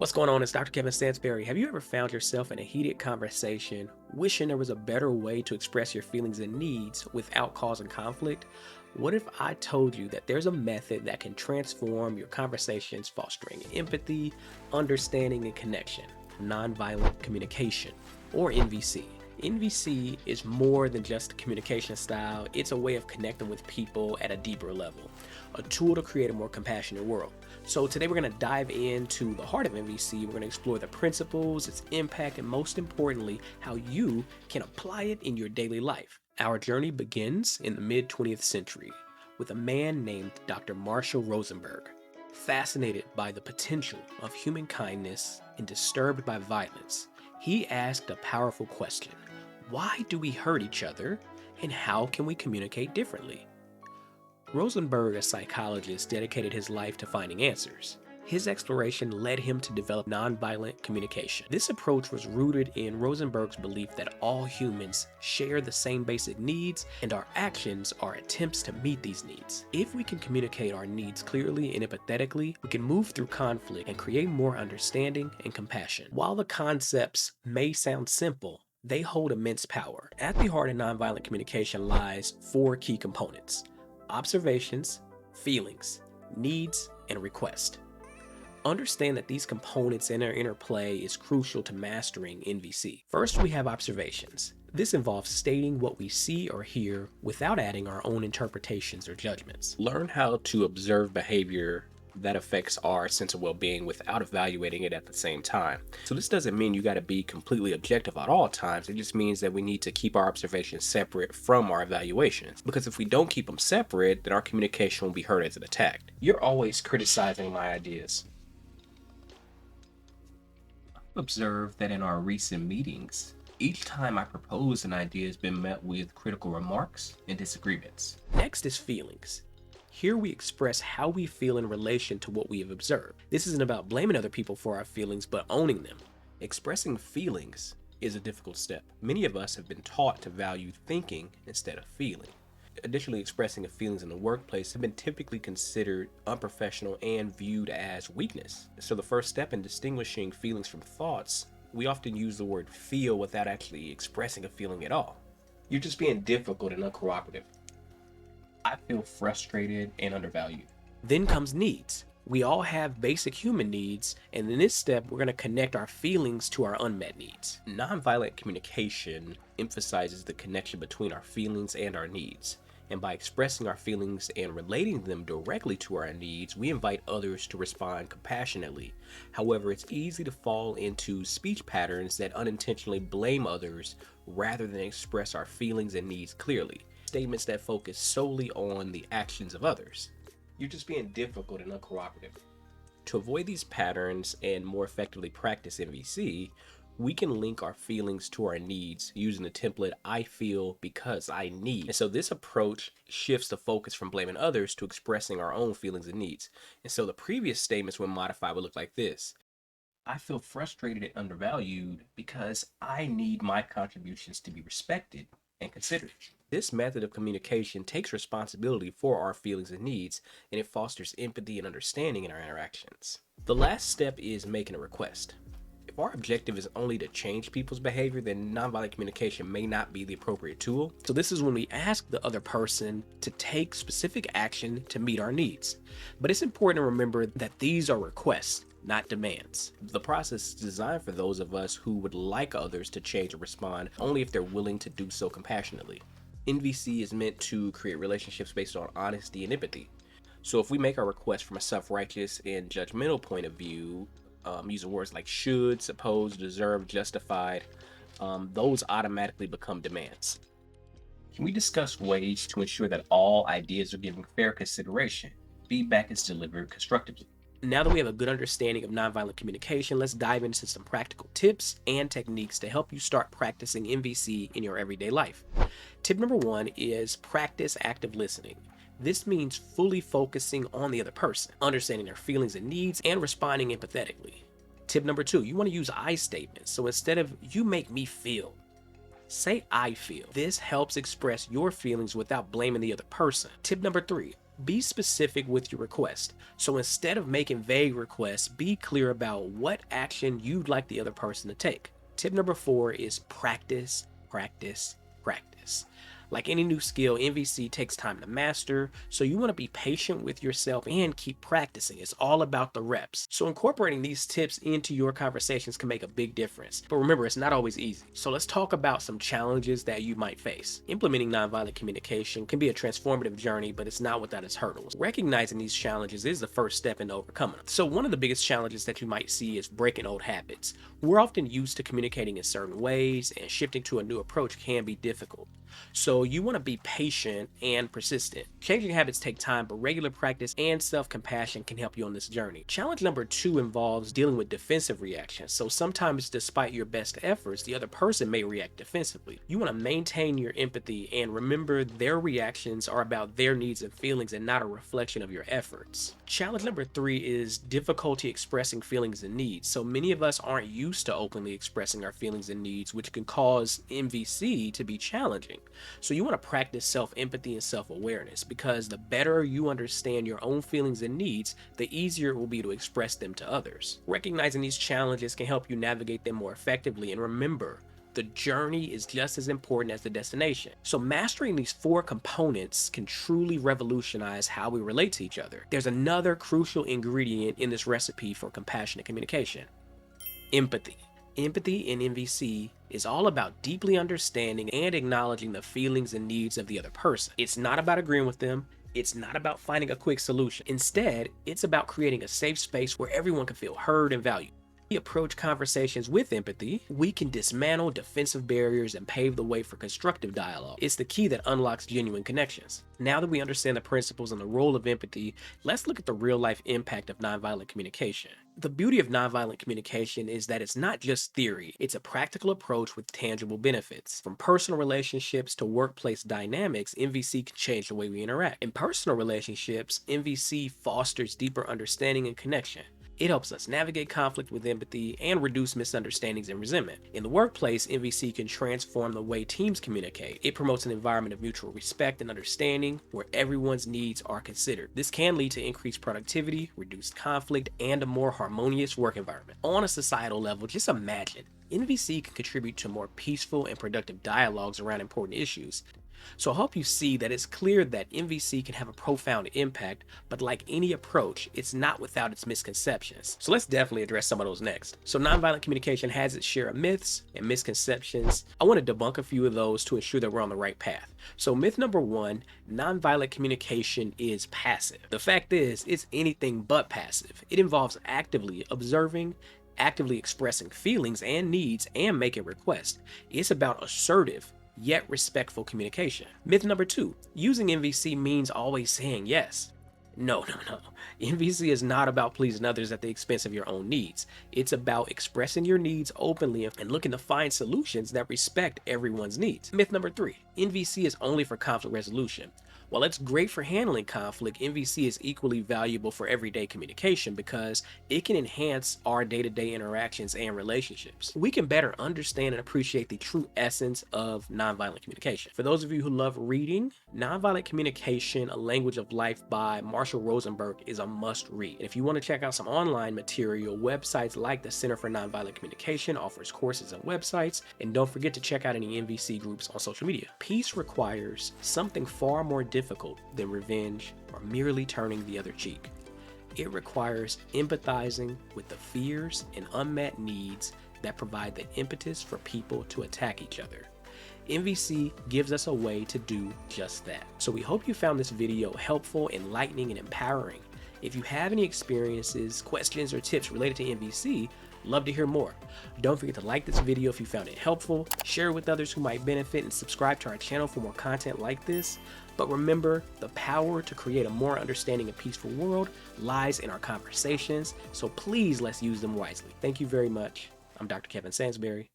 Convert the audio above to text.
What's going on? It's Dr. Kevin Sansberry. Have you ever found yourself in a heated conversation, wishing there was a better way to express your feelings and needs without causing conflict? What if I told you that there's a method that can transform your conversations, fostering empathy, understanding, and connection? Nonviolent communication, or NVC. NVC is more than just a communication style, it's a way of connecting with people at a deeper level, a tool to create a more compassionate world. So today we're going to dive into the heart of NVC. We're going to explore the principles, its impact, and most importantly, how you can apply it in your daily life. Our journey begins in the mid-20th century with a man named Dr. Marshall Rosenberg. Fascinated by the potential of human kindness and disturbed by violence, he asked a powerful question: why do we hurt each other, and how can we communicate differently? Rosenberg, a psychologist, dedicated his life to finding answers. His exploration led him to develop nonviolent communication. This approach was rooted in Rosenberg's belief that all humans share the same basic needs, and our actions are attempts to meet these needs. If we can communicate our needs clearly and empathetically, we can move through conflict and create more understanding and compassion. While the concepts may sound simple, they hold immense power. At the heart of nonviolent communication lies four key components: observations, feelings, needs, and request. Understand that these components and their interplay is crucial to mastering NVC. First, we have observations. This involves stating what we see or hear without adding our own interpretations or judgments. Learn how to observe behavior that affects our sense of well-being without evaluating it at the same time. So this doesn't mean you got to be completely objective at all times. It just means that we need to keep our observations separate from our evaluations. Because if we don't keep them separate, then our communication will be heard as an attack. You're always criticizing my ideas. I've observed that in our recent meetings, each time I propose an idea has been met with critical remarks and disagreements. Next is feelings. Here we express how we feel in relation to what we have observed. This isn't about blaming other people for our feelings, but owning them. Expressing feelings is a difficult step. Many of us have been taught to value thinking instead of feeling. Additionally, expressing feelings in the workplace have been typically considered unprofessional and viewed as weakness. So the first step in distinguishing feelings from thoughts, we often use the word feel without actually expressing a feeling at all. You're just being difficult and uncooperative. I feel frustrated and undervalued. Then comes needs. We all have basic human needs, and in this step, we're going to connect our feelings to our unmet needs. Nonviolent communication emphasizes the connection between our feelings and our needs. And by expressing our feelings and relating them directly to our needs, we invite others to respond compassionately. However, it's easy to fall into speech patterns that unintentionally blame others rather than express our feelings and needs clearly. Statements that focus solely on the actions of others. You're just being difficult and uncooperative. To avoid these patterns and more effectively practice NVC, we can link our feelings to our needs using the template I feel because I need. And so this approach shifts the focus from blaming others to expressing our own feelings and needs. And so the previous statements when modified would look like this: I feel frustrated and undervalued because I need my contributions to be respected and considered. This method of communication takes responsibility for our feelings and needs, and it fosters empathy and understanding in our interactions. The last step is making a request. If our objective is only to change people's behavior, then nonviolent communication may not be the appropriate tool. So this is when we ask the other person to take specific action to meet our needs. But it's important to remember that these are requests, not demands. The process is designed for those of us who would like others to change or respond only if they're willing to do so compassionately. NVC is meant to create relationships based on honesty and empathy. So if we make our request from a self-righteous and judgmental point of view, using words like should, suppose, deserve, justified, those automatically become demands. Can we discuss ways to ensure that all ideas are given fair consideration? Feedback is delivered constructively. Now that we have a good understanding of nonviolent communication, let's dive into some practical tips and techniques to help you start practicing NVC in your everyday life. Tip number one is practice active listening. This means fully focusing on the other person, understanding their feelings and needs, and responding empathetically. Tip number two, you want to use I statements. So instead of "you make me feel," say "I feel." This helps express your feelings without blaming the other person. Tip number three, Be specific with your request. So instead of making vague requests, be clear about what action you'd like the other person to take. Tip number 4 is practice, practice, practice. Like any new skill, NVC takes time to master, so you want to be patient with yourself and keep practicing. It's all about the reps. So incorporating these tips into your conversations can make a big difference. But remember, it's not always easy. So let's talk about some challenges that you might face. Implementing nonviolent communication can be a transformative journey, but it's not without its hurdles. Recognizing these challenges is the first step into overcoming them. So one of the biggest challenges that you might see is breaking old habits. We're often used to communicating in certain ways, and shifting to a new approach can be difficult. So you want to be patient and persistent. Changing habits take time, but regular practice and self-compassion can help you on this journey. Challenge number 2 involves dealing with defensive reactions. So sometimes, despite your best efforts, the other person may react defensively. You want to maintain your empathy and remember their reactions are about their needs and feelings and not a reflection of your efforts. Challenge number 3 is difficulty expressing feelings and needs. So many of us aren't used to openly expressing our feelings and needs, which can cause MVC to be challenging. So you want to practice self-empathy and self-awareness, because the better you understand your own feelings and needs, the easier it will be to express them to others. Recognizing these challenges can help you navigate them more effectively, and remember, the journey is just as important as the destination. So mastering these 4 components can truly revolutionize how we relate to each other. There's another crucial ingredient in this recipe for compassionate communication: empathy. Empathy in MVC is all about deeply understanding and acknowledging the feelings and needs of the other person. It's not about agreeing with them. It's not about finding a quick solution. Instead, it's about creating a safe space where everyone can feel heard and valued. We approach conversations with empathy, we can dismantle defensive barriers and pave the way for constructive dialogue. It's the key that unlocks genuine connections. Now that we understand the principles and the role of empathy, let's look at the real-life impact of nonviolent communication. The beauty of nonviolent communication is that it's not just theory, it's a practical approach with tangible benefits. From personal relationships to workplace dynamics, MVC can change the way we interact. In personal relationships, MVC fosters deeper understanding and connection. It helps us navigate conflict with empathy and reduce misunderstandings and resentment. In the workplace, MVC can transform the way teams communicate. It promotes an environment of mutual respect and understanding where everyone's needs are considered. This can lead to increased productivity, reduced conflict, and a more harmonious work environment. On a societal level, just imagine, MVC can contribute to more peaceful and productive dialogues around important issues. So I hope you see that it's clear that MVC can have a profound impact, but like any approach, it's not without its misconceptions. So let's definitely address some of those next. So nonviolent communication has its share of myths and misconceptions. I want to debunk a few of those to ensure that we're on the right path. So myth number 1, nonviolent communication is passive. The fact is, it's anything but passive. It involves actively observing, actively expressing feelings and needs, and making requests. It's about assertive, yet respectful communication. Myth number 2, using MVC means always saying yes. No. MVC is not about pleasing others at the expense of your own needs. It's about expressing your needs openly and looking to find solutions that respect everyone's needs. Myth number 3, MVC is only for conflict resolution. While it's great for handling conflict, MVC is equally valuable for everyday communication because it can enhance our day-to-day interactions and relationships. We can better understand and appreciate the true essence of nonviolent communication. For those of you who love reading, Nonviolent Communication, A Language of Life by Marshall Rosenberg is a must-read. And if you want to check out some online material, websites like the Center for Nonviolent Communication offers courses and websites, and don't forget to check out any MVC groups on social media. Peace requires something far more difficult than revenge or merely turning the other cheek. It requires empathizing with the fears and unmet needs that provide the impetus for people to attack each other. MVC gives us a way to do just that. So we hope you found this video helpful, enlightening, and empowering. If you have any experiences, questions, or tips related to MVC, love to hear more. Don't forget to like this video if you found it helpful, share it with others who might benefit, and subscribe to our channel for more content like this. But remember, the power to create a more understanding and peaceful world lies in our conversations, so please let's use them wisely. Thank you very much. I'm Dr. Kevin Sansberry.